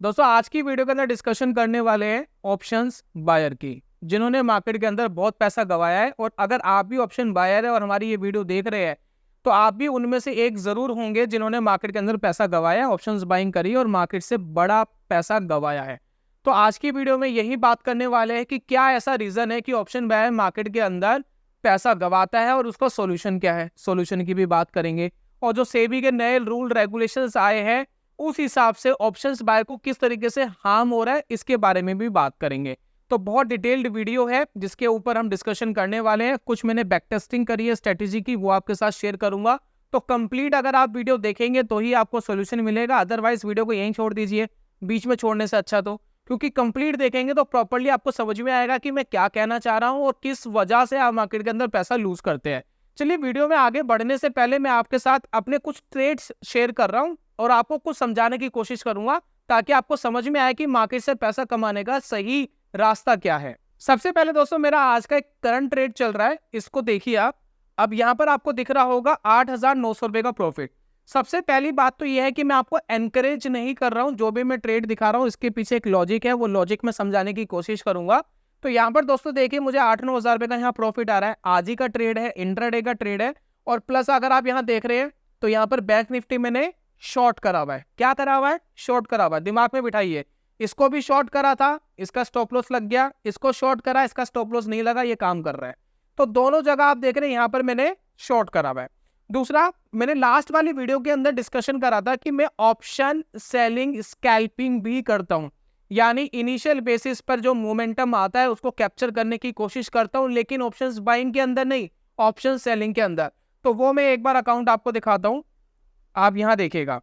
दोस्तों आज की वीडियो के अंदर डिस्कशन करने वाले हैं ऑप्शंस बायर की, जिन्होंने मार्केट के अंदर बहुत पैसा गवाया है। और अगर आप भी ऑप्शन बायर है और हमारी ये वीडियो देख रहे हैं तो आप भी उनमें से एक जरूर होंगे जिन्होंने मार्केट के अंदर पैसा गवाया, ऑप्शंस बाइंग करी और मार्केट से बड़ा पैसा गवाया है। तो आज की वीडियो में यही बात करने वाले हैं कि क्या ऐसा रीजन है कि ऑप्शन बायर मार्केट के अंदर पैसा गवाता है और उसका सोल्यूशन क्या है, सोल्यूशन की भी बात करेंगे। और जो सेबी के नए रूल रेगुलेशंस आए हैं उस हिसाब से ऑप्शंस बाय को किस तरीके से हार्म हो रहा है इसके बारे में भी बात करेंगे। तो बहुत डिटेल्ड वीडियो है जिसके ऊपर हम डिस्कशन करने वाले हैं। कुछ मैंने बैक टेस्टिंग करी है स्ट्रेटेजी की, वो आपके साथ शेयर करूंगा। तो कंप्लीट अगर आप वीडियो देखेंगे तो ही आपको सोल्यूशन मिलेगा, अदरवाइज वीडियो को यहीं छोड़ दीजिए, बीच में छोड़ने से अच्छा। तो क्योंकि कंप्लीट देखेंगे तो प्रॉपर्ली आपको समझ में आएगा कि मैं क्या कहना चाह रहा हूं और किस वजह से आप मार्केट के अंदर पैसा लूज करते हैं। चलिए वीडियो में आगे बढ़ने से पहले मैं आपके साथ अपने कुछ ट्रेड्स शेयर कर रहा हूं और आपको कुछ समझाने की कोशिश करूंगा ताकि आपको समझ में आए कि मार्केट से पैसा कमाने का सही रास्ता क्या है। सबसे पहले दोस्तों मेरा आज का एक करंट ट्रेड चल रहा है, इसको देखिए आप। अब यहां पर आपको दिख रहा होगा 8,900 रुपए का प्रॉफिट। सबसे पहली बात तो यह है कि मैं आपको एनकरेज नहीं कर रहा हूं, जो भी मैं ट्रेड दिखा रहा हूं इसके पीछे एक लॉजिक है, वो लॉजिक में समझाने की कोशिश करूंगा। तो यहाँ पर दोस्तों देखिए मुझे 8-9 हजार रुपए का यहाँ प्रॉफिट आ रहा है। आज ही का ट्रेड है, इंट्राडे का ट्रेड है। और प्लस अगर आप यहाँ देख रहे हैं तो यहाँ पर बैंक निफ्टी मैंने शॉर्ट करा हुआ है। क्या करा हुआ है? शॉर्ट करा हुआ है। दिमाग में बिठाइए, इसको भी शॉर्ट करा था, इसका स्टॉप लॉस लग गया, इसको शॉर्ट करा, इसका स्टॉप लॉस नहीं लगा, ये काम कर रहा है। तो दोनों जगह आप देख रहे हैं यहाँ पर मैंने शॉर्ट करा हुआ है। दूसरा, मैंने लास्ट वाली वीडियो के अंदर डिस्कशन करा था कि मैं ऑप्शन सेलिंग स्कैल्पिंग भी करता हूं, यानी इनिशियल बेसिस पर जो मोमेंटम आता है उसको कैप्चर करने की कोशिश करता हूं, लेकिन ऑप्शंस बाइंग के अंदर नहीं, ऑप्शन सेलिंग के अंदर। तो वो मैं एक बार अकाउंट आपको दिखाता हूं, आप यहां देखिएगा।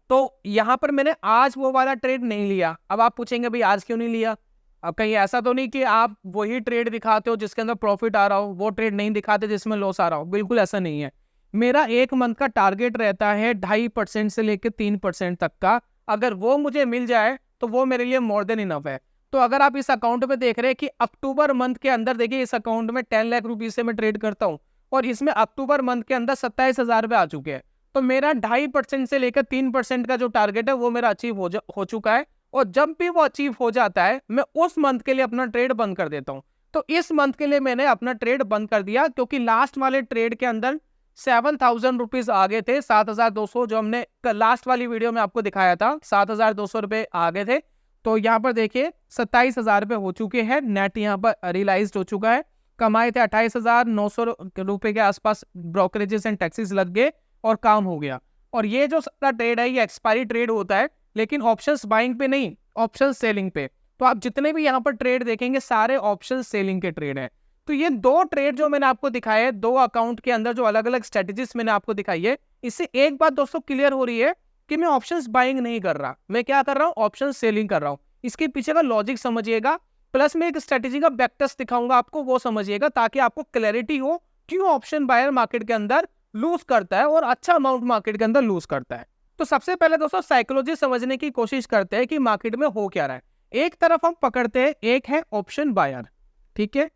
तो यहां पर मैंने आज वो वाला ट्रेड नहीं लिया। अब आप पूछेंगे भाई आज क्यों नहीं लिया? अब कहीं ऐसा तो नहीं कि आप वही ट्रेड दिखाते हो जिसके अंदर प्रॉफिट आ रहा हो, वो ट्रेड नहीं दिखाते जिसमें लॉस आ रहा हो? बिल्कुल ऐसा नहीं है। मेरा एक मंथ का टारगेट रहता है 2.5% से लेकर 3% तक का। अगर वो मुझे मिल जाए तो वो मेरे लिए मोर देन इनफ है। तो अगर आप इस अकाउंट में देख रहे हैं कि अक्टूबर मंथ के अंदर, देखिए इस अकाउंट में 10 लाख रुपीज से मैं ट्रेड करता हूँ और इसमें अक्टूबर मंथ के अंदर 27,000 रुपए आ चुके हैं। तो मेरा 2.5% से लेकर 3% का जो टारगेट है वो मेरा अचीव हो चुका है। और जब भी वो अचीव हो जाता है मैं उस मंथ के लिए अपना ट्रेड बंद कर देता हूं। तो इस मंथ के लिए मैंने अपना ट्रेड बंद कर दिया क्योंकि लास्ट वाले ट्रेड के अंदर 7,000 रुपीज आ गए थे, 7,200 जो हमने लास्ट वाली वीडियो में आपको दिखाया था, 7,200 रुपए आ गए थे। तो यहाँ पर देखिए 27,000 रुपए हो चुके हैं, नेट यहाँ पर रियलाइज हो चुका है। कमाए थे 28,900 रुपए के आसपास, ब्रोकरेजेस एंड टैक्सेस लग गए और काम हो गया। और ये जो सारा ट्रेड है ये एक्सपायरी ट्रेड होता है, लेकिन ऑप्शंस बाइंग पे नहीं, ऑप्शन सेलिंग पे। तो आप जितने भी यहाँ पर ट्रेड देखेंगे सारे ऑप्शन सेलिंग के ट्रेड हैं। तो ये दो ट्रेड जो मैंने आपको दिखाए है, दो अकाउंट के अंदर जो अलग अलग स्ट्रेटेजीज मैंने आपको दिखाई है, इससे एक बात दोस्तों क्लियर हो रही है कि मैं ऑप्शंस बाइंग नहीं कर रहा, मैं क्या कर रहा हूँ? ऑप्शन सेलिंग कर रहा हूँ। इसके पीछे का लॉजिक समझिएगा, प्लस में एक स्ट्रेटेजी का बैक टेस्ट दिखाऊंगा आपको, वो समझिएगा ताकि आपको क्लैरिटी हो क्यों ऑप्शन बायर मार्केट के अंदर लूज करता है और अच्छा अमाउंट मार्केट के अंदर लूज करता है। तो सबसे पहले दोस्तों साइकोलॉजी समझने की कोशिश करते हैं कि मार्केट में हो क्या रहा है। एक तरफ हम पकड़ते हैं, एक है ऑप्शन बायर, ठीक है?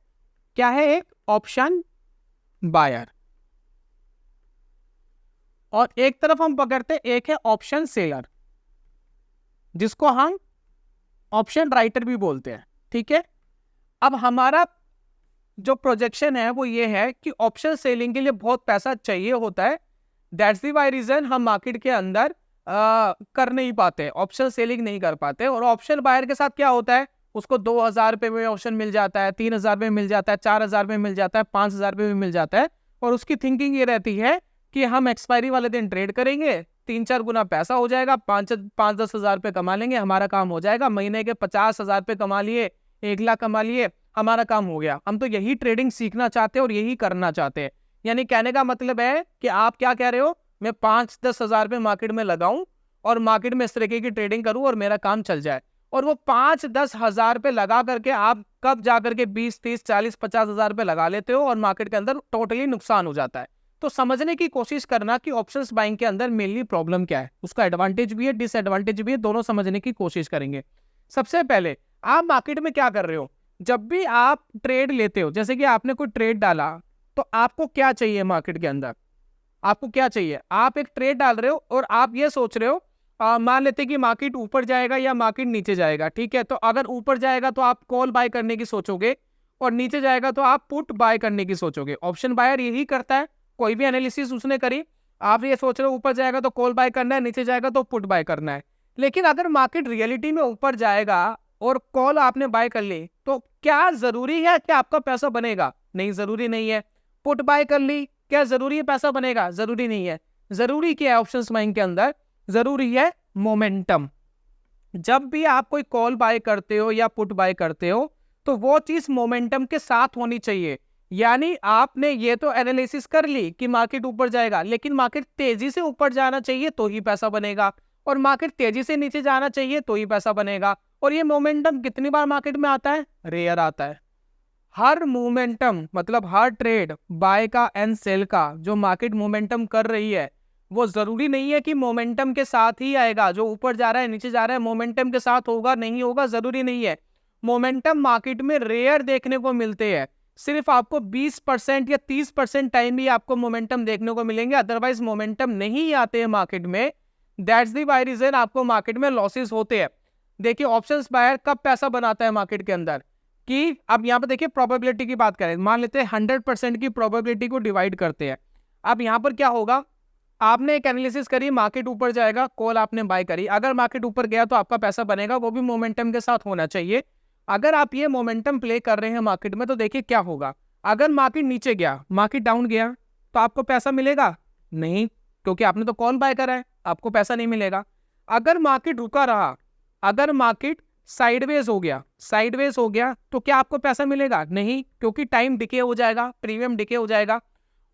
क्या है? एक ऑप्शन बायर। और एक तरफ हम पकड़ते हैं, एक है ऑप्शन सेलर, जिसको हम ऑप्शन राइटर भी बोलते हैं, ठीक है? अब हमारा जो प्रोजेक्शन है वो ये है कि ऑप्शन सेलिंग के लिए बहुत पैसा चाहिए होता है। दैट्स द वाई रीजन हम मार्केट के अंदर कर नहीं पाते, ऑप्शन सेलिंग नहीं कर पाते। और ऑप्शन बायर के साथ क्या होता है, उसको 2,000 रुपए में ऑप्शन मिल जाता है, 3,000 में मिल जाता है, 4,000 में मिल जाता है, 5,000 रुपए में मिल जाता है। और उसकी थिंकिंग ये रहती है कि हम एक्सपायरी वाले दिन ट्रेड करेंगे, 3-4 गुना पैसा हो जाएगा, 5-10 हजार रुपए कमा लेंगे, हमारा काम हो जाएगा। महीने के 50,000 रुपए कमा लिए, 1 लाख कमा लिए, हमारा काम हो गया। हम तो यही ट्रेडिंग सीखना चाहते हैं और यही करना चाहते हैं। यानी कहने का मतलब है कि आप क्या कह रहे हो, मैं 5-10 हजार रुपए मार्केट में लगाऊं और मार्केट में इस तरीके की ट्रेडिंग करूं और मेरा काम चल जाए। और वो 5-10 हजार रुपए लगा करके आप कब जाकर के 20-30-40-50 हजार रुपए लगा लेते हो और मार्केट के अंदर टोटली नुकसान हो जाता है। तो समझने की कोशिश करना कि ऑप्शंस बाइंग के अंदर मेनली प्रॉब्लम क्या है, उसका एडवांटेज भी है, डिसएडवांटेज भी है, दोनों समझने की कोशिश करेंगे। सबसे पहले आप मार्केट में क्या कर रहे हो, जब भी आप ट्रेड लेते हो, जैसे कि आपने कोई ट्रेड डाला, तो आपको क्या चाहिए मार्केट के अंदर? आपको क्या चाहिए? आप एक ट्रेड डाल रहे हो और आप ये सोच रहे हो मान लेते हैं कि मार्केट ऊपर जाएगा या मार्केट नीचे जाएगा, ठीक है। तो अगर ऊपर जाएगा तो आप कॉल बाय करने की सोचोगे और नीचे जाएगा तो आप पुट बाय करने की सोचोगे। ऑप्शन बायर यही करता है, कोई भी एनालिसिस उसने करी, आप ये सोच रहे हो ऊपर जाएगा तो कॉल बाय करना है, नीचे जाएगा तो पुट बाय करना है। लेकिन अगर मार्केट रियलिटी में ऊपर जाएगा और कॉल आपने बाय कर ली, तो क्या जरूरी है कि आपका पैसा बनेगा? नहीं, जरूरी नहीं है। पुट बाय कर ली, क्या जरूरी है पैसा बनेगा? जरूरी नहीं है। जरूरी क्या है ऑप्शंस बाइंग के अंदर? जरूरी है मोमेंटम। जब भी आप कोई कॉल बाय करते हो या पुट बाय करते हो तो वो चीज मोमेंटम के साथ होनी चाहिए। यानी आपने ये तो एनालिसिस कर ली कि मार्केट ऊपर जाएगा, लेकिन मार्केट तेजी से ऊपर जाना चाहिए तो ही पैसा बनेगा, और मार्केट तेजी से नीचे जाना चाहिए तो ही पैसा बनेगा। और ये मोमेंटम कितनी बार मार्केट में आता है? रेयर आता है। हर मोमेंटम मतलब हर ट्रेड बाय का एंड सेल का जो मार्केट मोमेंटम कर रही है, वो जरूरी नहीं है कि मोमेंटम के साथ ही आएगा। जो ऊपर जा रहा है नीचे जा रहा है मोमेंटम के साथ होगा नहीं होगा जरूरी नहीं है। मोमेंटम मार्केट में रेयर देखने को मिलते हैं। सिर्फ आपको 20% या 30% टाइम ही आपको मोमेंटम देखने को मिलेंगे, अदरवाइज मोमेंटम नहीं आते हैं मार्केट में। दैट्स द वाई रीजन आपको मार्केट में लॉसेस होते हैं। देखिए ऑप्शंस बायर कब पैसा बनाता है मार्केट के अंदर, कि अब यहाँ पे देखिए प्रोबेबिलिटी की बात करें, मान लेते हैं 100% की प्रोबेबिलिटी को डिवाइड करते हैं। अब यहाँ पर क्या होगा, आपने एक एनालिसिस करी मार्केट ऊपर जाएगा, कॉल आपने बाय करी, अगर मार्केट ऊपर गया तो आपका पैसा बनेगा, वो भी मोमेंटम के साथ होना चाहिए। अगर आप ये मोमेंटम प्ले कर रहे हैं मार्केट में तो देखिए क्या होगा। अगर मार्केट नीचे गया, मार्केट डाउन गया, तो आपको पैसा मिलेगा नहीं, क्योंकि आपने तो कॉल बाय करा है, आपको पैसा नहीं मिलेगा। अगर मार्केट रुका रहा, अगर मार्केट साइडवेज हो गया तो क्या आपको पैसा मिलेगा? नहीं, क्योंकि टाइम डिके हो जाएगा, प्रीमियम डिके हो जाएगा।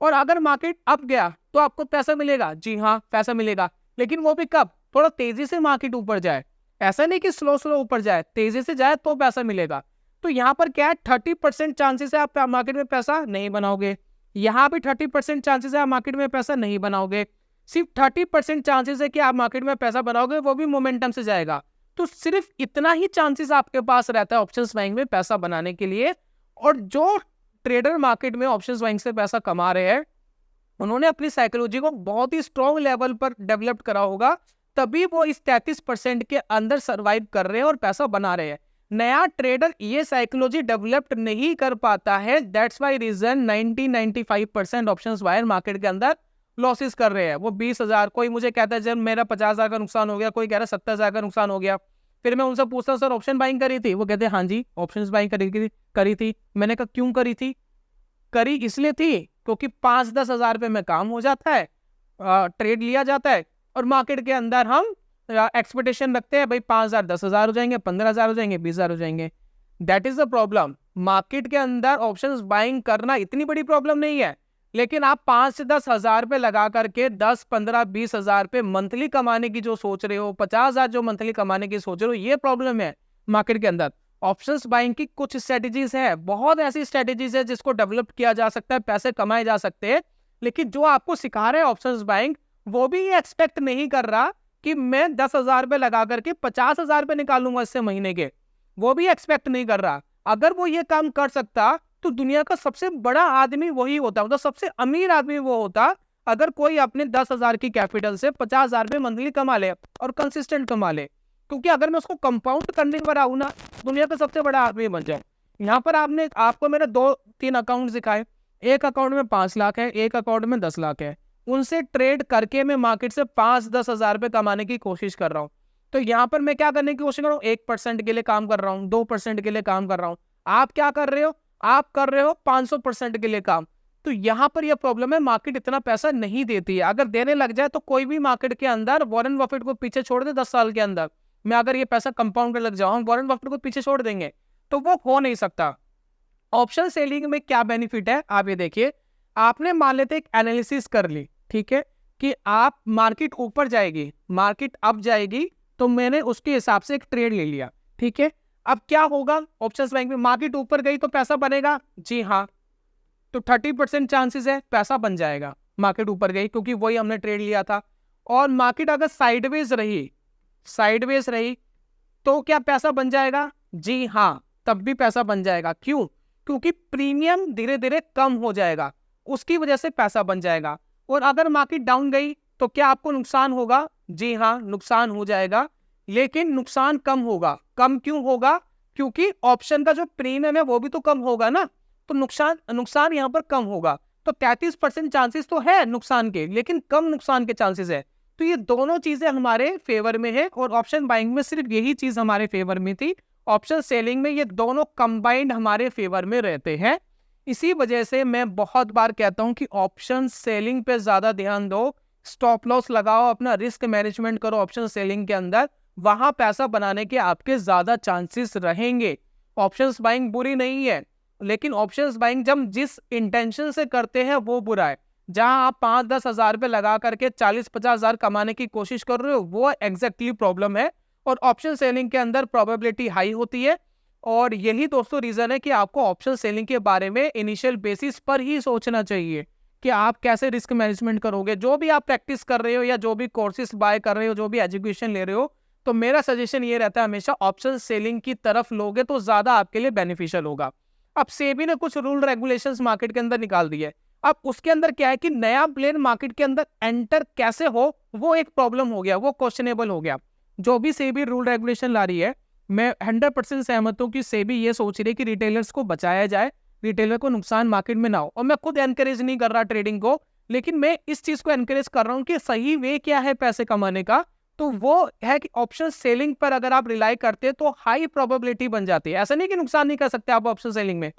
और अगर मार्केट अप गया तो आपको पैसा मिलेगा, जी हाँ पैसा मिलेगा, लेकिन वो भी कब? थोड़ा तेजी से मार्केट ऊपर जाए, ऐसा नहीं कि स्लो ऊपर जाए, तेजी से जाए तो पैसा मिलेगा। तो यहाँ पर क्या है, 30% चांसेस है आप मार्केट में पैसा नहीं बनाओगे, यहाँ भी 30% चांसेस है आप मार्केट में पैसा नहीं बनाओगे, सिर्फ 30% चांसेस है कि आप मार्केट में पैसा बनाओगे, वो भी मोमेंटम से जाएगा। तो सिर्फ इतना ही चांसेस आपके पास रहता है ऑप्शंस बाइंग में पैसा बनाने के लिए। और जो ट्रेडर मार्केट में ऑप्शंस बाइंग से पैसा कमा रहे हैं, उन्होंने अपनी साइकोलॉजी को बहुत ही स्ट्रॉन्ग लेवल पर डेवलप करा होगा, तभी वो इस 33% के अंदर सर्वाइव कर रहे हैं और पैसा बना रहे हैं। नया ट्रेडर ये साइकोलॉजी डेवलप नहीं कर पाता है, that's why reason 90-95% options buyer market के अंदर लॉसेस कर रहे हैं। वो 20,000, कोई मुझे कहता है जब मेरा 50,000 का नुकसान हो गया, कोई कह रहा है 70,000 का नुकसान हो गया। फिर मैं उनसे पूछता हूँ सर ऑप्शन बाइंग करी थी? वो कहते हैं हाँ जी ऑप्शंस बाइंग करी थी। मैंने कहा क्यों करी थी? करी इसलिए थी क्योंकि 5-10 हज़ार रुपये में काम हो जाता है, ट्रेड लिया जाता है, और मार्केट के अंदर हम एक्सपेक्टेशन रखते हैं भाई 5,000 10,000 हो जाएंगे, 15,000 हो जाएंगे, 20,000 हो जाएंगे। That is the problem. Market के अंदर ऑप्शंस बाइंग करना इतनी बड़ी प्रॉब्लम नहीं है, लेकिन आप 5 से 10 हज़ार रुपये लगा करके 10, 15, 20 हज़ार रुपये मंथली कमाने की जो सोच रहे हो, 50,000 जो मंथली कमाने की सोच रहे हो, ये प्रॉब्लम है मार्केट के अंदर। ऑप्शंस बाइंग की कुछ स्ट्रेटेजीज है, बहुत ऐसी स्ट्रेटेजीज है जिसको डेवलप किया जा सकता है, पैसे कमाए जा सकते हैं, लेकिन जो आपको सिखा रहे हैं ऑप्शंस बाइंग, वो भी ये एक्सपेक्ट नहीं कर रहा कि मैं 10,000 रुपये लगा करके 50,000 रुपये निकालूंगा इससे महीने के, वो भी एक्सपेक्ट नहीं कर रहा। अगर वो ये काम कर सकता तो दुनिया का सबसे बड़ा आदमी वही होता, मतलब सबसे अमीर आदमी वो होता, अगर कोई अपने 10,000 की कैपिटल से 50,000 रुपये मंथली कमा ले और कंसिस्टेंट कमा ले। क्योंकि अगर मैं उसको कंपाउंड करने पर आऊँ ना, दुनिया का सबसे बड़ा आदमी बन जाए। यहाँ पर आपको मेरे 2-3 अकाउंट दिखाए, एक अकाउंट में 5 लाख है, एक अकाउंट में 10 लाख है, उनसे ट्रेड करके मैं मार्केट से 5-10 हज़ार रुपये कमाने की कोशिश कर रहा हूँ। तो यहाँ पर मैं क्या करने की कोशिश कर रहा हूँ, 1% के लिए काम कर रहा हूँ, 2% के लिए काम कर रहा हूँ। आप क्या कर रहे हो, आप कर रहे हो 500% के लिए काम। तो यहाँ पर यह प्रॉब्लम है, मार्केट इतना पैसा नहीं देती है। अगर देने लग जाए तो कोई भी मार्केट के अंदर वॉरेन बफेट को पीछे छोड़ दे 10 साल के अंदर, मैं अगर ये पैसा कंपाउंड कर लग जाऊं, वॉरेन बफेट को पीछे छोड़ देंगे, तो वो हो नहीं सकता। ऑप्शन सेलिंग में क्या बेनिफिट है, आप ये देखिए, आपने मान लेते एक एनालिसिस कर ली, ठीक है, कि आप मार्केट ऊपर जाएगी, मार्केट अप जाएगी, तो मैंने उसके हिसाब से एक ट्रेड ले लिया, ठीक है। अब क्या होगा ऑप्शंस बैंक में, मार्केट ऊपर गई तो पैसा बनेगा, जी हाँ, तो 30% चांसेस है पैसा बन जाएगा, मार्केट ऊपर गई क्योंकि वही हमने ट्रेड लिया था। और मार्केट अगर साइडवेज रही तो क्या पैसा बन जाएगा, जी हाँ, तब भी पैसा बन जाएगा। क्यों? क्योंकि प्रीमियम धीरे धीरे कम हो जाएगा, उसकी वजह से पैसा बन जाएगा। और अगर मार्केट डाउन गई तो क्या आपको नुकसान होगा, जी हाँ, नुकसान हो जाएगा, लेकिन नुकसान कम होगा। कम क्यों होगा? क्योंकि ऑप्शन का जो प्रीमियम है वो भी तो कम होगा ना, तो नुकसान नुकसान यहाँ पर कम होगा। तो 33% चांसेस तो है नुकसान के, लेकिन कम नुकसान के चांसेस है। तो ये दोनों चीजें हमारे फेवर में है, और ऑप्शन बाइंग में सिर्फ यही चीज हमारे फेवर में थी। ऑप्शन सेलिंग में ये दोनों कंबाइंड हमारे फेवर में रहते हैं। इसी वजह से मैं बहुत बार कहता हूं कि ऑप्शन सेलिंग पे ज्यादा ध्यान दो, स्टॉप लॉस लगाओ, अपना रिस्क मैनेजमेंट करो ऑप्शन सेलिंग के अंदर, वहां पैसा बनाने के आपके ज्यादा चांसेस रहेंगे। ऑप्शंस बाइंग बुरी नहीं है, लेकिन ऑप्शंस बाइंग जब जिस इंटेंशन से करते हैं वो बुरा है। जहां आप 5-10 हजार रुपए लगा करके 40-50 हजार कमाने की कोशिश कर रहे हो, वो एग्जैक्टली प्रॉब्लम है। और ऑप्शन सेलिंग के अंदर प्रोबेबिलिटी हाई होती है, और यही दोस्तों रीजन है कि आपको ऑप्शन सेलिंग के बारे में इनिशियल बेसिस पर ही सोचना चाहिए कि आप कैसे रिस्क मैनेजमेंट करोगे। जो भी आप प्रैक्टिस कर रहे हो या जो भी कोर्सेज बाय कर रहे हो, जो भी एजुकेशन ले रहे हो, तो मेरा सजेशन ये रहता है हमेशा ऑप्शन सेलिंग की तरफ लोगे तो ज्यादा आपके लिए बेनिफिशियल होगा। अब सेबी ने कुछ रूल रेगुलेशंस मार्केट के अंदर निकाल दिए। अब उसके अंदर क्या है कि नया प्लेयर मार्केट के अंदर एंटर कैसे हो, वो एक प्रॉब्लम हो गया, वो क्वेश्चनेबल हो गया। जो भी सेबी रूल रेगुलेशन ला रही है, मैं 100% सहमत हूं कि सेबी ये सोच रही है कि रिटेलर्स को बचाया जाए, रिटेलर को नुकसान मार्केट में ना हो। और मैं खुद एनकरेज नहीं कर रहा ट्रेडिंग को, लेकिन मैं इस चीज को एनकरेज कर रहा हूं कि सही वे क्या है पैसे कमाने का, तो वो है कि ऑप्शन सेलिंग पर अगर आप रिलाई करते हैं तो हाई प्रोबेबिलिटी बन जाती है। ऐसा नहीं कि नुकसान नहीं कर सकते आप ऑप्शन सेलिंग में,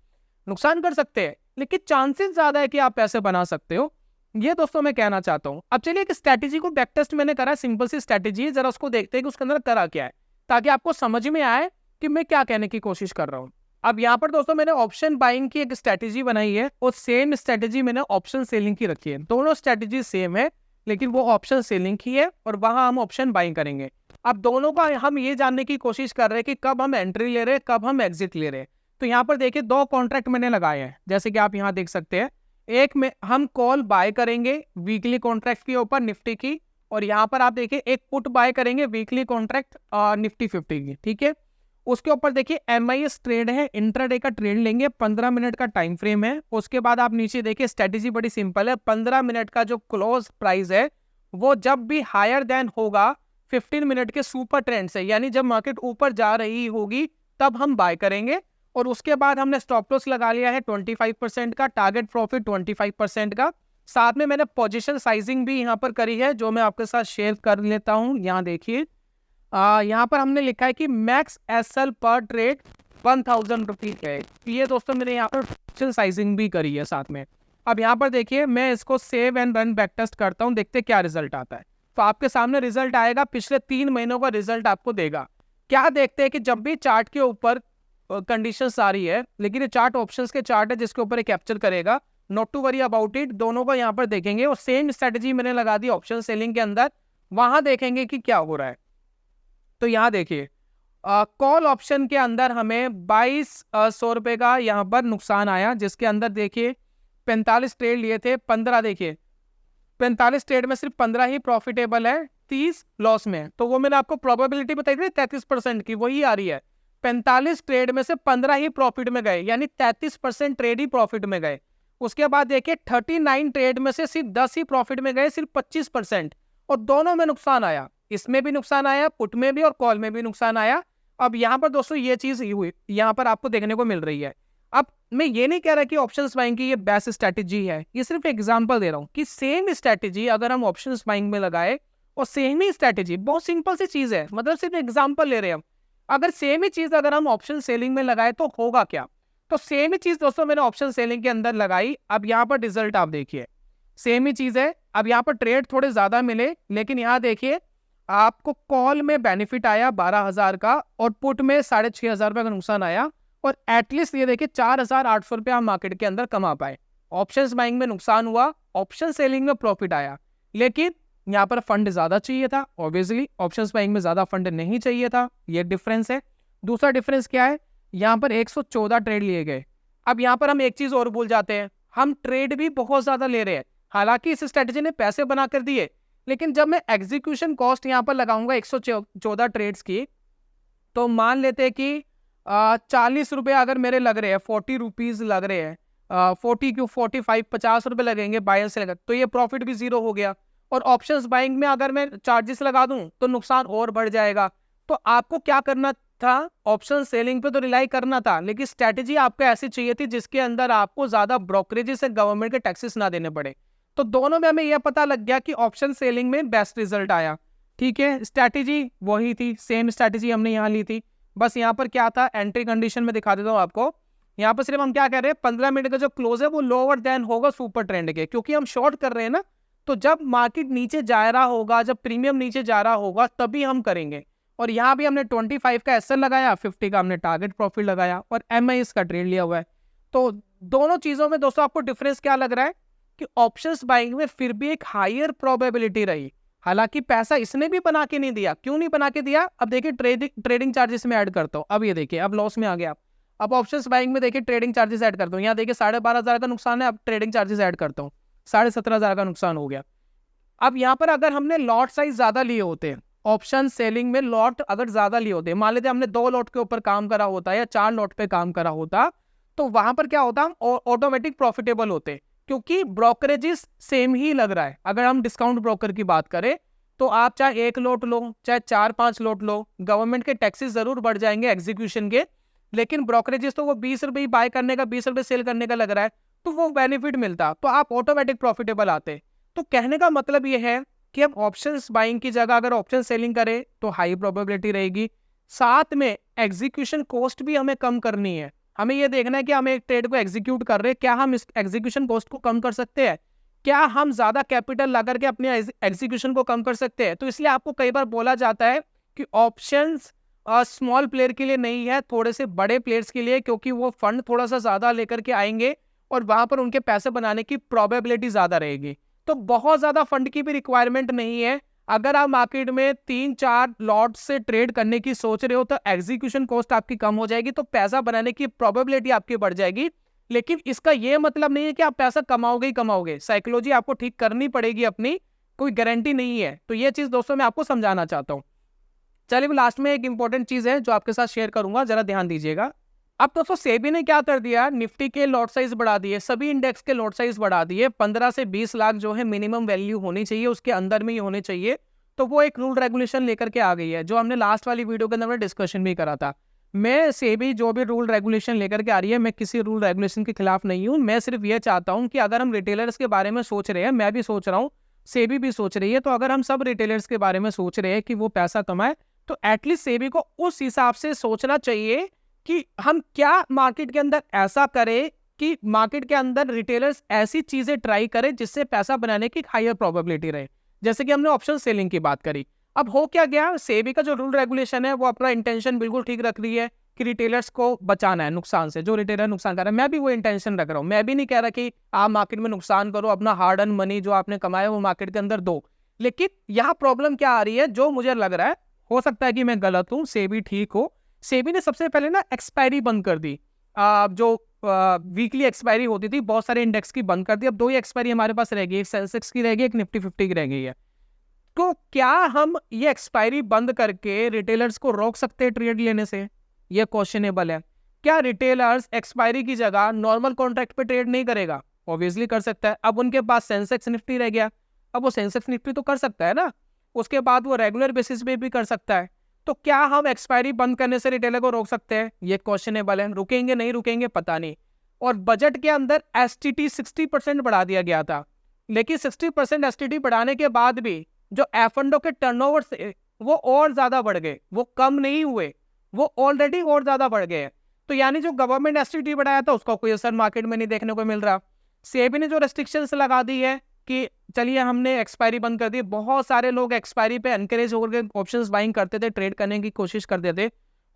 नुकसान कर सकते हैं, लेकिन चांसेस ज्यादा है कि आप पैसे बना सकते हो। ये दोस्तों मैं कहना चाहता हूं। अब चलिए एक स्ट्रैटेजी को बैक टेस्ट मैंने करा, सिंपल सी स्ट्रैटेजी है, जरा उसको देखते हैं कि उसके अंदर करा क्या है, ताकि आपको समझ में आए कि मैं क्या कहने की कोशिश कर रहा हूं। अब यहाँ पर दोस्तों मैंने ऑप्शन बाइंग की एक स्ट्रैटेजी बनाई है, और सेम स्ट्रैटेजी मैंने ऑप्शन सेलिंग की रखी है। दोनों स्ट्रैटेजी सेम है, लेकिन वो ऑप्शन सेलिंग की है और वहां हम ऑप्शन बाइंग करेंगे। अब दोनों का हम ये जानने की कोशिश कर रहे हैं कि कब हम एंट्री ले रहे हैं, कब हम एग्जिट ले रहे हैं। तो यहाँ पर देखिए 2 कॉन्ट्रैक्ट मैंने लगाए हैं, जैसे कि आप यहाँ देख सकते हैं। एक में हम कॉल बाय करेंगे वीकली कॉन्ट्रैक्ट के ऊपर निफ्टी की, और यहाँ पर आप देखिए एक पुट बाय करेंगे वीकली कॉन्ट्रैक्ट निफ्टी 50 की, ठीक है। उसके ऊपर देखिए MIS ट्रेड है, इंट्राडे का ट्रेड लेंगे, 15 मिनट का टाइम फ्रेम है। उसके बाद आप नीचे देखिए स्ट्रेटेजी बड़ी सिंपल है, 15 मिनट का जो क्लोज प्राइस है वो जब भी हायर देन होगा 15 मिनट के सुपर ट्रेंड से, यानी जब मार्केट ऊपर जा रही होगी तब हम बाय करेंगे। और उसके बाद हमने स्टॉप लॉस लगा लिया है 25% का, टारगेट प्रॉफिट 25% का। साथ में मैंने पोजीशन साइजिंग भी यहाँ पर करी है, जो मैं आपके साथ शेयर कर लेता हूँ। यहाँ देखिए यहाँ पर हमने लिखा है कि मैक्स SL पर ट्रेड 1000 रुपीज है। ये दोस्तों मैंने यहाँ पर पोजीशन साइजिंग भी करी है साथ में। अब यहाँ पर देखिए मैं इसको save and run back test करता हूँ, देखते क्या रिजल्ट आता है। तो आपके सामने रिजल्ट आएगा, पिछले 3 महीनों का रिजल्ट आपको देगा। क्या देखते हैं कि जब भी चार्ट के ऊपर कंडीशंस आ रही है, लेकिन ये चार्ट ऑप्शंस के चार्ट है जिसके ऊपर कैप्चर करेगा, not to worry about it, दोनों को यहाँ पर देखेंगे। और सेम स्ट्रेटेजी मैंने लगा दी ऑप्शन सेलिंग के अंदर, वहां देखेंगे कि क्या हो रहा है। तो यहाँ देखिए कॉल ऑप्शन के अंदर हमें 2200 रुपए का यहाँ पर नुकसान आया, जिसके अंदर देखिए 45 ट्रेड लिए थे, 15 देखिए 45 ट्रेड में सिर्फ 15 ही प्रॉफिटेबल है, 30 लॉस में है। तो वो मैंने आपको प्रोबेबिलिटी बताई थी 33% की, वही आ रही है। 45 ट्रेड में से 15 ही प्रॉफिट में गए, यानी 33% ट्रेड ही प्रॉफिट में गए। उसके बाद देखिए 39 ट्रेड में से सिर्फ 10 ही प्रॉफिट में गए, सिर्फ 25%, और दोनों में नुकसान आया। इसमें भी नुकसान आया, पुट में भी और कॉल में भी नुकसान आया। अब यहाँ पर दोस्तों ये चीज हुई, यहाँ पर आपको देखने को मिल रही है। अब मैं ये नहीं कह रहा कि ऑप्शंस बाइंग की ये बेस्ट स्ट्रैटेजी है, ये सिर्फ एग्जांपल दे रहा हूं कि सेम स्ट्रैटेजी अगर हम ऑप्शंस बाइंग में लगाए, और सेम ही स्ट्रैटेजी, बहुत सिंपल सी चीज है, मतलब सिर्फ एग्जांपल ले रहे हैं हम, अगर सेम ही चीज अगर हम ऑप्शन सेलिंग में लगाए तो होगा क्या। तो सेम ही चीज दोस्तों मैंने ऑप्शन सेलिंग के अंदर लगाई। अब यहाँ पर रिजल्ट आप देखिए, सेम ही चीज है। अब यहाँ पर ट्रेड थोड़े ज्यादा मिले, लेकिन यहाँ देखिए आपको कॉल में बेनिफिट आया 12,000 का, और पुट में 6,500 रुपए का नुकसान आया, और एटलीस्ट ये देखिए 4,800 रुपये हम मार्केट के अंदर कमा पाए। ऑप्शंस बाइंग में नुकसान हुआ, ऑप्शन सेलिंग में प्रॉफिट आया, लेकिन यहाँ पर फंड ज्यादा चाहिए था। ऑब्वियसली ऑप्शंस बाइंग में ज्यादा फंड नहीं चाहिए था, ये डिफरेंस है। दूसरा डिफरेंस क्या है, यहाँ पर 114 ट्रेड लिए गए। अब यहाँ पर हम एक चीज और भूल जाते हैं, हम ट्रेड भी बहुत ज्यादा ले रहे हैं। हालांकि इस स्ट्रेटेजी ने पैसे बना कर दिए, लेकिन जब मैं एग्जीक्यूशन कॉस्ट यहाँ पर लगाऊंगा 114 ट्रेड्स की, तो मान लेते हैं कि 40 रुपए अगर मेरे लग रहे हैं, 40 रुपीज लग रहे हैं, 40 क्यों 45 50 रुपए लगेंगे बायर से लगा, तो ये प्रॉफिट भी जीरो हो गया। और ऑप्शंस बाइंग में अगर मैं चार्जेस लगा दूं तो नुकसान और बढ़ जाएगा। तो आपको क्या करना था, ऑप्शन सेलिंग पे तो रिलाई करना था, लेकिन स्ट्रैटेजी आपको ऐसी चाहिए थी जिसके अंदर आपको ज्यादा ब्रोकरेजेस से गवर्नमेंट के टैक्सेस ना देने पड़े। तो दोनों में हमें यह पता लग गया कि ऑप्शन सेलिंग में बेस्ट रिजल्ट आया। ठीक है, स्ट्रैटेजी वही थी, सेम स्ट्रैटेजी हमने यहाँ ली थी। बस यहाँ पर क्या था, एंट्री कंडीशन में दिखा देता हूँ आपको। यहाँ पर सिर्फ हम क्या कह रहे हैं, 15 मिनट का जो क्लोज है वो लोअर देन होगा सुपर ट्रेंड के, क्योंकि हम शॉर्ट कर रहे हैं ना। तो जब मार्केट नीचे जा रहा होगा, जब प्रीमियम नीचे जा रहा होगा, तभी हम करेंगे। और यहाँ भी हमने 25 का एसएल लगाया, 50 का हमने टारगेट प्रॉफिट लगाया और एमआईएस का ट्रेड लिया हुआ है। तो दोनों चीजों में दोस्तों आपको डिफरेंस क्या लग रहा है कि ऑप्शंस बाइंग में फिर भी एक हायर प्रोबेबिलिटी रही, हालांकि पैसा इसने भी बना के नहीं दिया। क्यों नहीं बना के दिया, अब देखिए ट्रेडिंग चार्जेस में ऐड करता हूँ। अब ये देखिए, अब लॉस में आ गया। अब ऑप्शंस बाइंग में देखिए ट्रेडिंग चार्जेस ऐड करता हूँ, यहाँ देखिए 12,500 का नुकसान है, अब ट्रेडिंग चार्जेस ऐड करता हूँ, 17,500 का नुकसान हो गया। अब यहाँ पर अगर हमने लॉट साइज ज्यादा लिए होते, ऑप्शन सेलिंग में लॉट अगर ज्यादा लिए होते, मान लेते हमने 2 लॉट के ऊपर काम करा होता या 4 लॉट पे काम करा होता, तो वहां पर क्या होता, ऑटोमेटिक प्रॉफिटेबल होते, क्योंकि ब्रोकरेजेस सेम ही लग रहा है। अगर हम डिस्काउंट ब्रोकर की बात करें तो आप चाहे 1 लॉट लो, चाहे 4-5 लॉट लो, गवर्नमेंट के टैक्सेस जरूर बढ़ जाएंगे एग्जीक्यूशन के, लेकिन ब्रोकरेजेस तो वो 20 रुपये बाय करने का, 20 रुपये सेल करने का लग रहा है, तो वो बेनिफिट मिलता, तो आप ऑटोमेटिक प्रॉफिटेबल आते। तो कहने का मतलब ये है कि अब ऑप्शंस बाइंग की जगह अगर ऑप्शन सेलिंग करें तो हाई प्रोबेबिलिटी रहेगी, साथ में एग्जीक्यूशन कॉस्ट भी हमें कम करनी है। हमें ये देखना है कि हम एक ट्रेड को एग्जीक्यूट कर रहे हैं, क्या हम इस एग्जीक्यूशन कॉस्ट को कम कर सकते हैं, क्या हम ज्यादा कैपिटल ला करके अपने एग्जीक्यूशन को कम कर सकते हैं। तो इसलिए आपको कई बार बोला जाता है कि ऑप्शंस स्मॉल प्लेयर के लिए नहीं है, थोड़े से बड़े प्लेयर्स के लिए, क्योंकि वो फंड थोड़ा सा ज्यादा लेकर के आएंगे और वहां पर उनके पैसे बनाने की प्रोबेबिलिटी ज्यादा रहेगी। तो बहुत ज्यादा फंड की भी रिक्वायरमेंट नहीं है। अगर आप मार्केट में 3-4 लॉट से ट्रेड करने की सोच रहे हो तो एग्जीक्यूशन कॉस्ट आपकी कम हो जाएगी, तो पैसा बनाने की प्रोबेबिलिटी आपकी बढ़ जाएगी। लेकिन इसका यह मतलब नहीं है कि आप पैसा कमाओगे ही कमाओगे, साइकोलॉजी आपको ठीक करनी पड़ेगी अपनी, कोई गारंटी नहीं है। तो ये चीज दोस्तों मैं आपको समझाना चाहता हूँ। चलिए लास्ट में एक इंपॉर्टेंट चीज है जो आपके साथ शेयर करूंगा, जरा ध्यान दीजिएगा। अब दोस्तों सेबी ने क्या कर दिया, निफ्टी के लॉट साइज बढ़ा दिए, सभी इंडेक्स के लॉट साइज बढ़ा दिए, 15 से 20 लाख जो है मिनिमम वैल्यू होनी चाहिए, उसके अंदर में ही होने चाहिए। तो वो एक रूल रेगुलेशन लेकर के आ गई है, जो हमने लास्ट वाली वीडियो के अंदर में डिस्कशन भी करा था। मैं सेबी जो भी रूल रेगुलेशन लेकर के आ रही है, मैं किसी रूल रेगुलेशन के खिलाफ नहीं हूं। मैं सिर्फ ये चाहता हूं कि अगर हम रिटेलर्स के बारे में सोच रहे हैं, मैं भी सोच रहा हूँ, सेबी भी सोच रही है, तो अगर हम सब रिटेलर्स के बारे में सोच रहे हैं कि वो पैसा कमाए, तो एटलीस्ट सेबी को उस हिसाब से सोचना चाहिए कि हम क्या मार्केट के अंदर ऐसा करें कि मार्केट के अंदर रिटेलर्स ऐसी चीजें ट्राई करें जिससे पैसा बनाने की हायर प्रोबेबिलिटी रहे। जैसे कि हमने ऑप्शन सेलिंग की बात करी। अब हो क्या गया, सेबी का जो रूल रेगुलेशन है वो अपना इंटेंशन बिल्कुल ठीक रख रही है कि रिटेलर्स को बचाना है नुकसान से, जो रिटेलर नुकसान कर रहा है। मैं भी वो इंटेंशन रख रहा हूं, मैं भी नहीं कह रहा कि आप मार्केट में नुकसान करो, अपना हार्ड अर्न मनी जो आपने कमाया वो मार्केट के अंदर दो। लेकिन यहाँ प्रॉब्लम क्या आ रही है, जो मुझे लग रहा है, हो सकता है कि मैं गलत हूं, सेबी ठीक हो, सेबी ने सबसे पहले ना एक्सपायरी बंद कर दी। जो वीकली एक्सपायरी होती थी बहुत सारे इंडेक्स की बंद कर दी। अब 2 ही एक्सपायरी हमारे पास रह गई, एक सेंसेक्स की रह गई, एक निफ्टी 50 की रह गई है। तो क्या हम ये एक्सपायरी बंद करके रिटेलर्स को रोक सकते हैं ट्रेड लेने से, ये क्वेश्चनेबल है। क्या रिटेलर्स एक्सपायरी की जगह नॉर्मल कॉन्ट्रैक्ट पे ट्रेड नहीं करेगा, ऑब्वियसली कर सकता है। अब उनके पास सेंसेक्स निफ्टी रह गया, अब वो सेंसेक्स निफ्टी तो कर सकता है ना, उसके बाद वो रेगुलर बेसिस पे भी कर सकता है। तो क्या हम एक्सपायरी बंद करने से रिटेलर को रोक सकते हैं, ये क्वेश्चनेबल है। रुकेंगे नहीं रुकेंगे पता नहीं। और बजट के अंदर एसटीटी 60% बढ़ा दिया गया था, लेकिन 60% एसटीटी बढ़ाने के बाद भी जो एफ&ओ के टर्नओवर से वो और ज्यादा बढ़ गए, वो कम नहीं हुए, वो ऑलरेडी और ज्यादा बढ़ गए। तो यानी जो गवर्नमेंट एसटीटी बढ़ाया था उसका कोई असर मार्केट में नहीं देखने को मिल रहा। सेबी ने जो रेस्ट्रिक्शंस लगा दी है कि चलिए हमने एक्सपायरी बंद कर दी, बहुत सारे लोग एक्सपायरी पे एनकरेज होकर ऑप्शंस बाइंग करते थे, ट्रेड करने की कोशिश करते थे।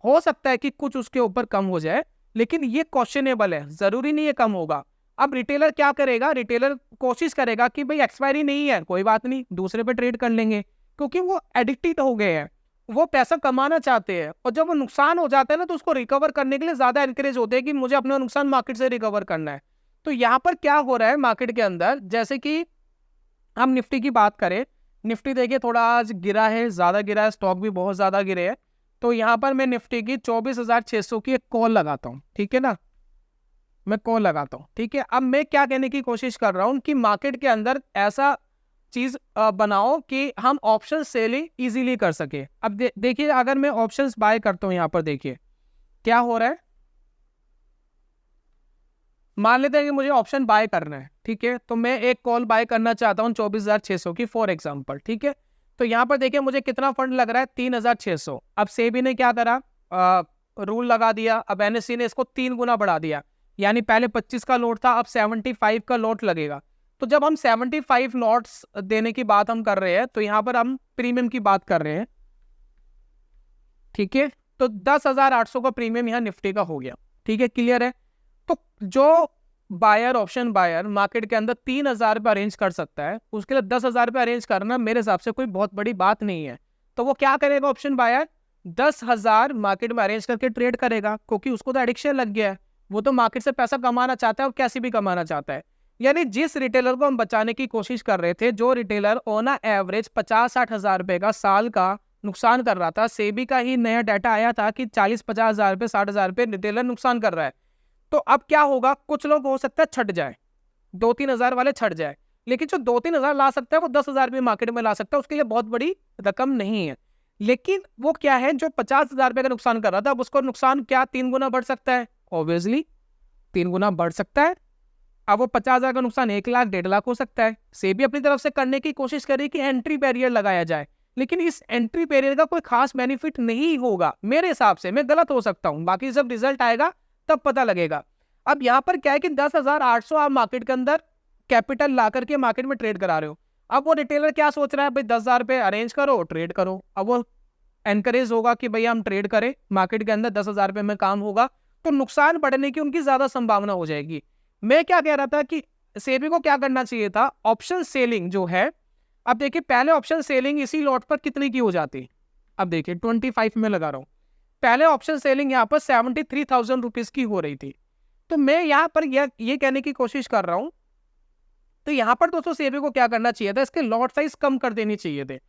हो सकता है कि कुछ उसके ऊपर कम हो जाए, लेकिन ये क्वेश्चनेबल है, जरूरी नहीं है कम होगा। अब रिटेलर क्या करेगा, रिटेलर कोशिश करेगा कि भाई एक्सपायरी नहीं है, कोई बात नहीं, दूसरे पे ट्रेड कर लेंगे, क्योंकि वो एडिक्टेड हो गए हैं, वो पैसा कमाना चाहते हैं। और जब वो नुकसान हो जाता है ना, तो उसको रिकवर करने के लिए ज्यादा एनकरेज होते हैं कि मुझे अपना नुकसान मार्केट से रिकवर करना है। तो यहाँ पर क्या हो रहा है मार्केट के अंदर, जैसे कि हम निफ्टी की बात करें, निफ्टी देखिए थोड़ा आज गिरा है, ज्यादा गिरा है, स्टॉक भी बहुत ज्यादा गिरे हैं। तो यहाँ पर मैं निफ्टी की 24,600 की एक कॉल लगाता हूँ, ठीक है ना, मैं कॉल लगाता हूँ, ठीक है। अब मैं क्या कहने की कोशिश कर रहा हूँ कि मार्केट के अंदर ऐसा चीज बनाओ कि हम ऑप्शन सेलिंग इजीली कर सके। अब देखिए अगर मैं ऑप्शंस बाय करता हूं, यहां पर देखिए क्या हो रहा है। मान लेते हैं कि मुझे ऑप्शन बाय करना है, ठीक है, तो मैं एक कॉल बाय करना चाहता हूं 24,600 की फॉर एग्जांपल, ठीक है। तो यहां पर देखिए मुझे कितना फंड लग रहा है, 3,600। अब सेबी ने क्या करा, रूल लगा दिया। अब एनएससी ने इसको 3 गुना बढ़ा दिया, यानी पहले 25 का लॉट था, अब 75 का लॉट लगेगा। तो जब हम 75 लॉट्स देने की बात हम कर रहे हैं, तो यहाँ पर हम प्रीमियम की बात कर रहे हैं, ठीक है। तो 10,800 का प्रीमियम यहाँ निफ्टी का हो गया, ठीक है, क्लियर है। तो जो बायर, ऑप्शन बायर मार्केट के अंदर 3,000 रुपये अरेंज कर सकता है, उसके लिए 10,000 रुपये अरेंज करना मेरे हिसाब से कोई बहुत बड़ी बात नहीं है। तो वो क्या करेगा ऑप्शन बायर, 10,000 मार्केट में अरेंज करके ट्रेड करेगा, क्योंकि उसको तो एडिक्शन लग गया है, वो तो मार्केट से पैसा कमाना चाहता है और कैसे भी कमाना चाहता है। यानी जिस रिटेलर को हम बचाने की कोशिश कर रहे थे, जो रिटेलर ऑन एवरेज 50-60 हजार रुपए का साल का नुकसान कर रहा था, सेबी का ही नया डाटा आया था कि 40-50 हजार रुपए, 60 हजार रुपए रिटेलर नुकसान कर रहा है। तो अब क्या होगा, कुछ लोग हो सकता है छट जाए, 2-3 हजार वाले छट जाए, लेकिन जो 2-3 हजार ला सकता है वो 10,000 भी मार्केट में ला सकता है, उसके लिए बहुत बड़ी रकम नहीं है। लेकिन वो क्या है, जो 50,000 रुपए का नुकसान कर रहा था, अब उसको नुकसान क्या 3 गुना बढ़ सकता है, ऑब्वियसली 3 गुना बढ़ सकता है। अब वो 50,000 का नुकसान 1 लाख 1.5 लाख हो सकता है। सेबी अपनी तरफ से करने की कोशिश करी कि एंट्री बैरियर लगाया जाए, लेकिन इस एंट्री बैरियर का कोई खास बेनिफिट नहीं होगा मेरे हिसाब से, मैं गलत हो सकता हूं, बाकी जब रिजल्ट आएगा तब पता लगेगा। अब यहाँ पर क्या है कि 10,800 आप मार्केट के अंदर कैपिटल ला करके मार्केट में ट्रेड करा रहे हो। अब वो रिटेलर क्या सोच रहा है, भाई 10,000 रुपए अरेंज करो, ट्रेड करो। अब वो एनकरेज होगा कि भैया हम ट्रेड करें, मार्केट के अंदर 10,000 रुपए में काम होगा, तो नुकसान बढ़ने की उनकी ज्यादा संभावना हो जाएगी। मैं क्या कह रहा था कि सेबी को क्या करना चाहिए था, ऑप्शन सेलिंग जो है, अब देखिए पहले ऑप्शन सेलिंग इसी लॉट पर कितनी की हो जाती, अब देखिए 25 में लगा रहा हूं, पहले ऑप्शन सेलिंग यहाँ पर 73,000 रुपीज की हो रही थी। तो मैं यहाँ पर ये कहने की कोशिश कर रहा हूं, तो यहाँ पर दोस्तों सेबी को क्या करना चाहिए था, इसके लॉट साइज कम कर देनी चाहिए थे,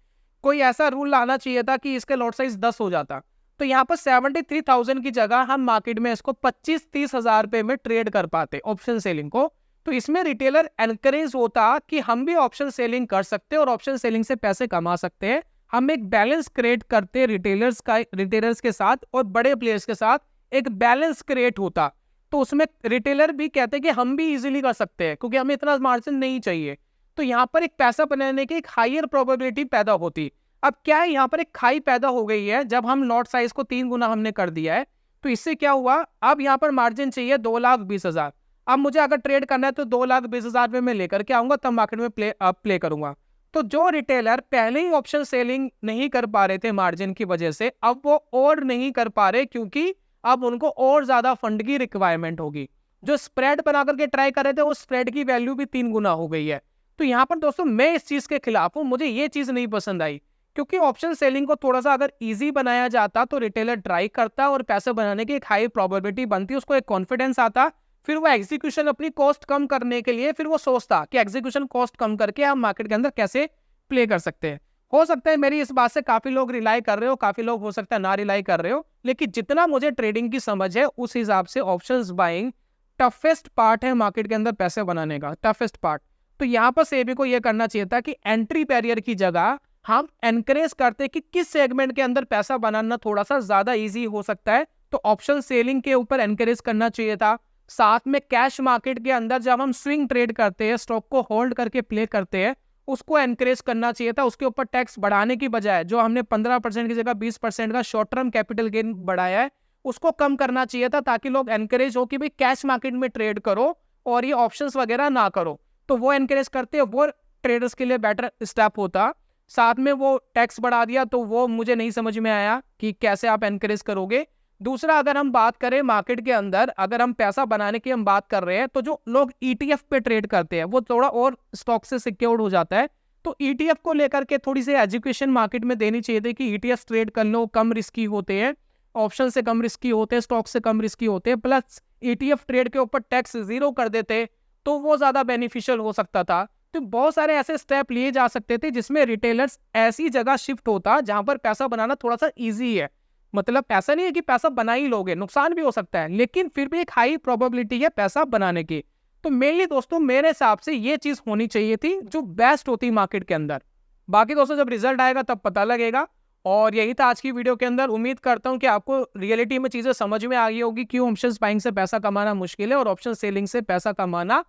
कोई ऐसा रूल लाना चाहिए था कि इसके लॉट साइज 10 हो जाता। तो यहाँ पर 73,000 की जगह हम मार्केट में इसको 25-30 हजार रुपए में ट्रेड कर पाते ऑप्शन सेलिंग को। तो इसमें रिटेलर एनकरेज होता कि हम भी ऑप्शन सेलिंग कर सकते हैं और ऑप्शन सेलिंग से पैसे कमा सकते हैं। हम एक बैलेंस क्रिएट करते रिटेलर्स के साथ और बड़े प्लेयर्स के साथ एक बैलेंस क्रिएट होता, तो उसमें रिटेलर भी कहते कि हम भी इजीली कर सकते हैं क्योंकि हमें इतना मार्जिन नहीं चाहिए। तो यहाँ पर एक पैसा बनाने की एक हायर प्रोबेबिलिटी पैदा होती। अब क्या है, यहाँ पर एक खाई पैदा हो गई है, जब हम लॉट साइज को 3 गुना हमने कर दिया है, तो इससे क्या हुआ, अब यहाँ पर मार्जिन चाहिए 2,20,000। अब मुझे अगर ट्रेड करना है तो 2,20,000 रुपए में लेकर के आऊंगा, तब मार्केट में प्ले करूंगा। तो जो रिटेलर पहले ही ऑप्शन सेलिंग नहीं कर पा रहे थे मार्जिन की वजह से, अब वो और नहीं कर पा रहे क्योंकि अब उनको और ज्यादा फंड की रिक्वायरमेंट होगी। जो स्प्रेड बना करके ट्राई कर रहे थे, वो स्प्रेड की वैल्यू भी 3 गुना हो गई है। तो यहाँ पर दोस्तों मैं इस चीज के खिलाफ हूं, मुझे ये चीज नहीं पसंद आई, क्योंकि ऑप्शन सेलिंग को थोड़ा सा अगर इजी बनाया जाता तो रिटेलर ट्राई करता और पैसे बनाने की एक हाई प्रोबेबिलिटी बनती, उसको एक कॉन्फिडेंस आता, फिर वो एग्जीक्यूशन अपनी कॉस्ट कम करने के लिए फिर वो सोचता कि एग्जीक्यूशन कॉस्ट कम करके हम मार्केट के अंदर कैसे प्ले कर सकते हैं। हो सकता है मेरी इस बात से काफी लोग रिलाई कर रहे हो, काफी लोग हो सकता है ना रिलाई कर रहे हो, लेकिन जितना मुझे ट्रेडिंग की समझ है उस हिसाब से ऑप्शंस बाइंग टफेस्ट पार्ट है मार्केट के अंदर पैसे बनाने का, टफेस्ट पार्ट। तो यहाँ पर सेबी को यह करना चाहिए था कि एंट्री बैरियर की जगह हम एनकरेज करते कि किस सेगमेंट के अंदर पैसा बनाना थोड़ा सा ज्यादा इजी हो सकता है, तो ऑप्शन सेलिंग के ऊपर एनकरेज करना चाहिए था। साथ में कैश मार्केट के अंदर जब हम स्विंग ट्रेड करते हैं, स्टॉक को होल्ड करके प्ले करते हैं, उसको एनकरेज करना चाहिए था। उसके ऊपर टैक्स बढ़ाने की बजाय जो हमने 15% की जगह 20% का शॉर्ट टर्म कैपिटल गेन बढ़ाया है, उसको कम करना चाहिए था, ताकि लोग एनकरेज हो कि भाई कैश मार्केट में ट्रेड करो और ये ऑप्शंस वगैरह ना करो। तो वो एनकरेज करते, वो ट्रेडर्स के लिए बेटर स्टेप होता। साथ में वो टैक्स बढ़ा दिया, तो वो मुझे नहीं समझ में आया कि कैसे आप एनकरेज करोगे। दूसरा, अगर हम बात करें मार्केट के अंदर, अगर हम पैसा बनाने की हम बात कर रहे हैं, तो जो लोग ETF पे ट्रेड करते हैं वो थोड़ा और स्टॉक से सिक्योर्ड हो जाता है। तो ETF को लेकर के थोड़ी सी एजुकेशन मार्केट में देनी चाहिए थी कि ETF ट्रेड कर लो, कम रिस्की होते हैं, ऑप्शन से कम रिस्की होते हैं, स्टॉक से कम रिस्की होते हैं, प्लस ETF ट्रेड के ऊपर टैक्स 0 कर देते तो वो ज्यादा बेनिफिशियल हो सकता था। तो बहुत सारे ऐसे स्टेप लिए जा सकते थे जिसमें रिटेलर्स ऐसी जगह शिफ्ट होता जहां पर पैसा बनाना थोड़ा सा इजी है। मतलब ऐसा नहीं है कि पैसा बना ही लोगे, नुकसान भी हो सकता है, लेकिन फिर भी एक हाई प्रोबेबिलिटी है पैसा बनाने की। तो मेनली दोस्तों मेरे हिसाब से ये चीज होनी चाहिए थी जो बेस्ट होती मार्केट के अंदर। बाकी दोस्तों जब रिजल्ट आएगा तब पता लगेगा। और यही था आज की वीडियो के अंदर। उम्मीद करता हूं कि आपको रियलिटी में चीजें समझ में आ गई होगी, क्यों ऑप्शंस बाइंग से पैसा कमाना मुश्किल है और ऑप्शन सेलिंग से पैसा कमाना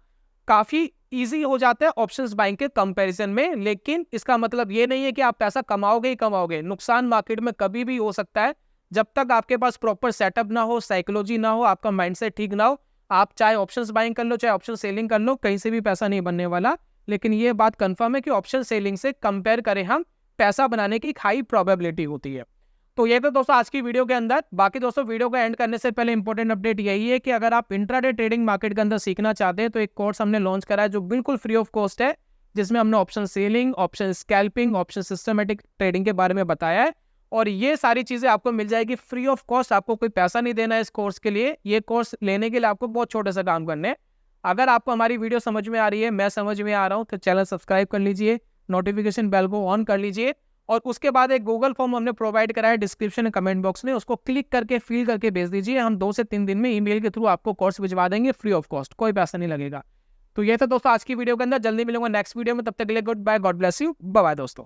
काफी इजी हो जाता है ऑप्शंस बाइंग के कंपैरिजन में। लेकिन इसका मतलब ये नहीं है कि आप पैसा कमाओगे ही कमाओगे। नुकसान मार्केट में कभी भी हो सकता है जब तक आपके पास प्रॉपर सेटअप ना हो, साइकोलॉजी ना हो, आपका माइंडसेट ठीक ना हो। आप चाहे ऑप्शंस बाइंग कर लो चाहे ऑप्शन सेलिंग कर लो, कहीं से भी पैसा नहीं बनने वाला। लेकिन ये बात कंफर्म है कि ऑप्शन सेलिंग से कंपेयर करें हम, पैसा बनाने की एक हाई प्रोबेबिलिटी होती है। तो ये तो दोस्तों आज की वीडियो के अंदर। बाकी दोस्तों वीडियो को एंड करने से पहले इंपॉर्टेंट अपडेट यही है कि अगर आप इंट्राडे ट्रेडिंग मार्केट के अंदर सीखना चाहते हैं तो एक कोर्स हमने लॉन्च करा है जो बिल्कुल फ्री ऑफ कॉस्ट है, जिसमें हमने option selling, option scalping, option systematic trading के बारे में बताया है। और ये सारी चीजें आपको मिल जाएगी फ्री ऑफ कॉस्ट। आपको कोई पैसा नहीं देना है इस कोर्स के लिए। ये कोर्स लेने के लिए आपको बहुत छोटे से काम करने हैं। अगर आपको हमारी वीडियो समझ में आ रही है, मैं समझ में आ रहा हूँ, तो चैनल सब्सक्राइब कर लीजिए, नोटिफिकेशन बेल को ऑन कर लीजिए। और उसके बाद एक गूगल फॉर्म हमने प्रोवाइड करा है डिस्क्रिप्शन कमेंट बॉक्स में, उसको क्लिक करके फिल करके भेज दीजिए। हम 2 से 3 दिन में ईमेल के थ्रू आपको कोर्स भिजवा देंगे फ्री ऑफ कॉस्ट, कोई पैसा नहीं लगेगा। तो ये था दोस्तों आज की वीडियो के अंदर। जल्दी मिलूंगा नेक्स्ट वीडियो में, तब तक के लिए good bye, God bless you, bye bye दोस्तों।